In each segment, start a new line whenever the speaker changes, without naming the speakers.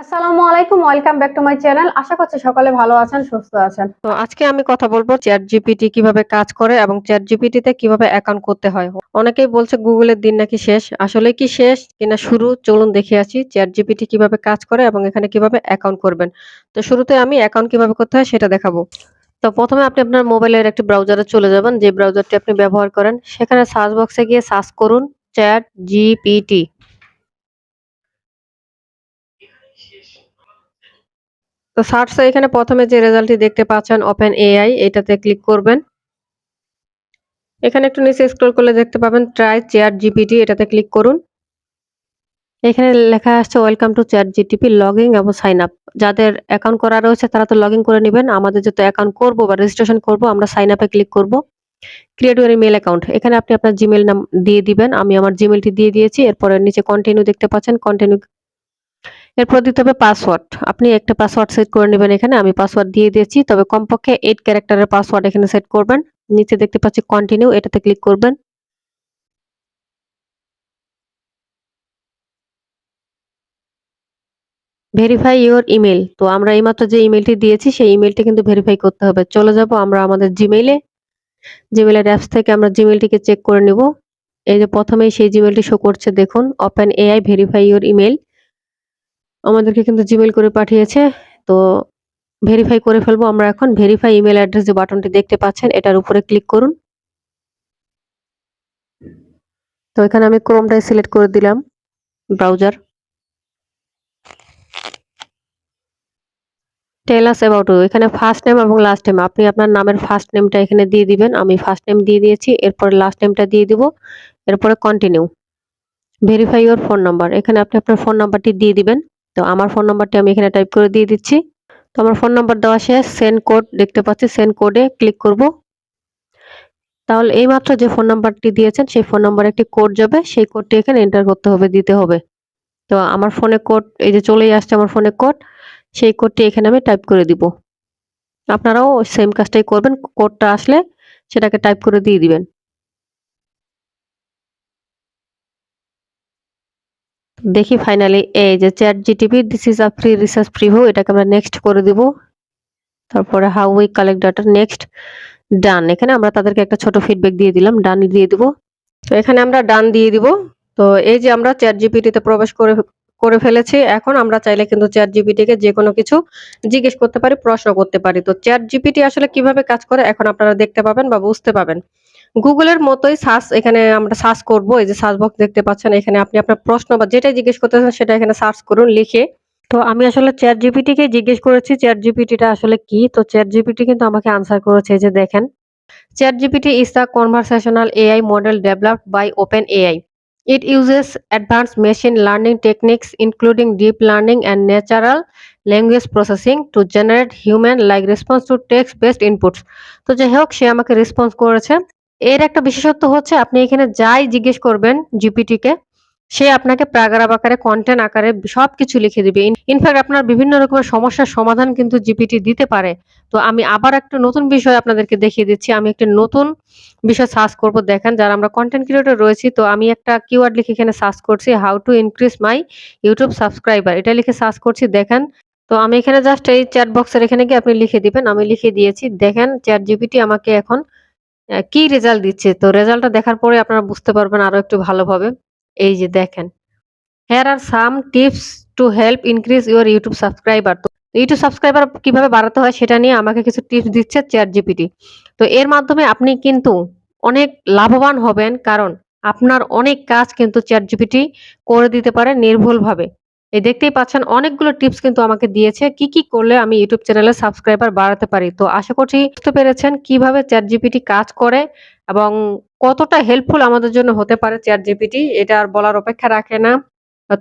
আসসালামু আলাইকুম, welcome back to my channel. আশা করছি সকলে ভালো আছেন, সুস্থ আছেন। তো আজকে আমি কথা বলবো ChatGPT কিভাবে কাজ করে এবং ChatGPT তে কিভাবে অ্যাকাউন্ট করতে হয়। অনেকেই বলছে গুগলের দিন নাকি শেষ। আসলে কি শেষ কিনা শুরু চলুন দেখে আসি ChatGPT কিভাবে কাজ করে এবং এখানে কিভাবে অ্যাকাউন্ট করবেন। তো শুরুতে আমি অ্যাকাউন্ট কিভাবে করতে হয় সেটা দেখাবো। তো প্রথমে আপনি আপনার মোবাইলের একটি ব্রাউজারে চলে যাবেন, যে ব্রাউজারটি আপনি ব্যবহার করেন। সেখানে সার্চ বক্সে গিয়ে সার্চ করুন ChatGPT। তো সার্চে এখানে প্রথমে যে রেজাল্টটি দেখতে পাচ্ছেন ওপেন এআই, এটাতে ক্লিক করবেন। এখানে একটু নিচে স্ক্রল করলে দেখতে পাবেন ট্রাই চ্যাট জিপিটি, এটাতে ক্লিক করুন। এখানে লেখা আসছে welcome to chat GTP log in এবং সাইন আপ। যাদের অ্যাকাউন্ট করা রয়েছে তারা তো লগ ইন করে নেবেন। আমাদের যেহেতু অ্যাকাউন্ট করবো বা রেজিস্ট্রেশন করবো, আমরা সাইন আপে ক্লিক করব। ক্রিয়েট ইউর ইমেল অ্যাকাউন্ট, এখানে আপনি আপনার জিমেল নাম দিয়ে দিবেন। আমি আমার জিমেলটি দিয়ে দিয়েছি। এরপরে নিচে কন্টিনিউ দেখতে পাচ্ছেন, কন্টিনিউ। এরপর দিতে হবে পাসওয়ার্ড। আপনি একটা পাসওয়ার্ড সেট করে নেবেন। এখানে আমি পাসওয়ার্ড দিয়ে দিয়েছি, তবে কমপক্ষে 8 ক্যারেক্টারের পাসওয়ার্ড এখানে সেট করবেন। নিচে দেখতে পাচ্ছি কন্টিনিউ, এটাতে ক্লিক করবেন। ভেরিফাই ইওর ইমেইল, তো আমরা এইমাত্র যে ইমেইলটি দিয়েছি সেই ইমেইলটি কিন্তু ভেরিফাই করতে হবে। চলে যাব আমরা আমাদের জিমেইলে। জিমেইলের অ্যাপস থেকে আমরা জিমেইলটিকে চেক করে নিব। এই যে প্রথমেই সেই জিমেইলটি শো করছে, দেখুন open AI verify your email. আমাদেরকে কিন্তু জিমেইল করে পাঠিয়েছে। তো ভেরিফাই করে ফেলবো আমরা এখন। ভেরিফাই ইমেইল অ্যাড্রেস যে বাটনটি দেখতে পাচ্ছেন এটার উপরে ক্লিক করুন। তো এখানে আমি ক্রোমটাই সিলেক্ট করে দিলাম, browser. Tell us about you, এখানে ফার্স্ট নেম এবং লাস্ট নেম, আপনি আপনার নামের ফার্স্ট নেমটা এখানে দিয়ে দিবেন। আমি ফার্স্ট নেম দিয়ে দিয়েছি, এরপরে লাস্ট নেমটা দিয়ে দিব। এরপরে continue. Verify your phone number, এখানে আপনি আপনার ফোন নাম্বারটি দিয়ে দিবেন। তো আমার ফোন নাম্বারটি আমি এখানে টাইপ করে দিয়ে দিচ্ছি। তো আমার ফোন নাম্বার দেওয়া শেষ। সেন্ড কোড দেখতে পাচ্ছি, সেন্ড কোডে ক্লিক করব। তাহলে এইমাত্র যে ফোন নাম্বারটি দিয়েছেন সেই ফোন নাম্বারে একটি কোড যাবে, সেই কোডটি এখানে এন্টার করতে হবে, দিতে হবে। তো আমার ফোনে কোড এই যে চলেই আসছে আমার ফোনে কোড, সেই কোডটি এখানে আমি টাইপ করে দিব। আপনারাও সেম কাজটাই করবেন। কোডটা আসলে সেটাকে টাইপ করে দিয়ে দিবেন। দেখি ফাইনালি এই যে চ্যাট জিটিপি this is a free research preview, এটাকে আমরা নেক্সট করে দিব। তারপরে how we collect data, next, done. এখানে আমরা তাদেরকে একটা ছোট ফিডব্যাক দিয়ে দিলাম, ডান দিয়ে দিব। তো এখানে আমরা ডান দিয়ে দিব। তো এই যে আমরা চ্যাট জিপিটিতে প্রবেশ করে করে ফেলেছি। এখন আমরা চাইলে কিন্তু চ্যাট জিপিটিকে যে কোনো কিছু জিজ্ঞেস করতে পারি, প্রশ্ন করতে পারি। তো চ্যাট জিপিটি আসলে কিভাবে কাজ করে এখন আপনারা দেখতে পাবেন বা বুঝতে পাবেন। গুগলের মতোই সার্চ, এখানে আমরা সার্চ করব। এই যে সার্চ বক্স দেখতে পাচ্ছেন, এখানে আপনি আপনার প্রশ্ন বা যেটাই জিজ্ঞেস করতে চান সেটা এখানে সার্চ করুন লিখে। তো আমি আসলে চ্যাট জিপিটিকে জিজ্ঞেস করেছি চ্যাট জিপিটিটা আসলে কি। তো চ্যাট জিপিটি কিন্তু আমাকে আনসার করেছে, এই যে দেখেন। ChatGPT is a conversational AI model developed by OpenAI. It uses advanced machine learning techniques, including deep learning and natural language processing, to generate human-like response to text-based inputs. তো যাই হোক, সে আমাকে রেসপন্স করেছে। এর একটা বিশেষত্ব হচ্ছে আপনি এখানে যাই জিজ্ঞেস করবেন জিপিটি কে, সে আপনাকে প্যারাগ্রাফ আকারে, কন্টেন্ট আকারে সবকিছু লিখে দিবে। ইনফ্যাক্ট আপনার বিভিন্ন রকমের সমস্যার সমাধান কিন্তু জিপিটি দিতে পারে। তো আমি আবার একটা নতুন বিষয় আপনাদেরকে দেখিয়ে দিচ্ছি। আমি একটা নতুন বিষয় সার্চ করব, দেখেন। যারা আমরা কন্টেন্ট ক্রিয়েটর রয়েছি, তো আমি একটা কিওয়ার্ড লিখে এখানে সার্চ করছি, how to increase my YouTube subscriber, এটা লিখে সার্চ করছি, দেখেন। তো আমি এখানে জাস্ট এই চ্যাট বক্সের এখানে গিয়ে আপনি লিখে দিবেন, আমি লিখে দিয়েছি। দেখেন চ্যাট জিপিটি আমাকে এখন কি রেজাল্ট দিচ্ছে। তো রেজাল্টটা দেখার পরে আপনারা বুঝতে পারবেন আরো একটু ভালোভাবে। এই যে দেখেন, here are some tips to help increase your YouTube subscriber। তো ইউটিউব সাবস্ক্রাইবার কিভাবে বাড়াতে হয় সেটা নিয়ে আমাকে কিছু টিপস দিচ্ছে চ্যাট জিপিটি। তো এর মাধ্যমে আপনি কিন্তু অনেক লাভবান হবেন, কারণ আপনার অনেক কাজ কিন্তু চ্যাট জিপিটি করে দিতে পারে নির্ভুলভাবে। এই দেখতেই পাচ্ছেন অনেকগুলো টিপস কিন্তু আমাকে দিয়েছে, কি কি করলে আমি ইউটিউব চ্যানেলের সাবস্ক্রাইবার বাড়াতে পারি। তো আশা করছি বুঝতে পেরেছেন কিভাবে চ্যাট জিপিটি কাজ করে এবং কতটা হেল্পফুল আমাদের জন্য হতে পারে চ্যাট জিপিটি, এটা আর বলার অপেক্ষা রাখে না।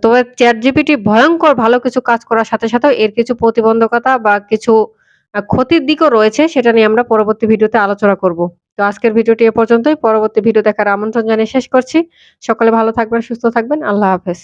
তবে ChatGPT ভয়ংকর ভালো কিছু কাজ করার সাথে, সাথেও এর কিছু প্রতিবন্ধকতা বা কিছু ক্ষতির দিকও রয়েছে। সেটা নিয়ে আমরা পরবর্তী ভিডিওতে আলোচনা করব। তো আজকের ভিডিওটি এ পর্যন্তই। পরবর্তী ভিডিও দেখার আমন্ত্রণ জানিয়ে শেষ করছি। সকলে ভালো থাকবেন, সুস্থ থাকবেন। আল্লাহ হাফেজ।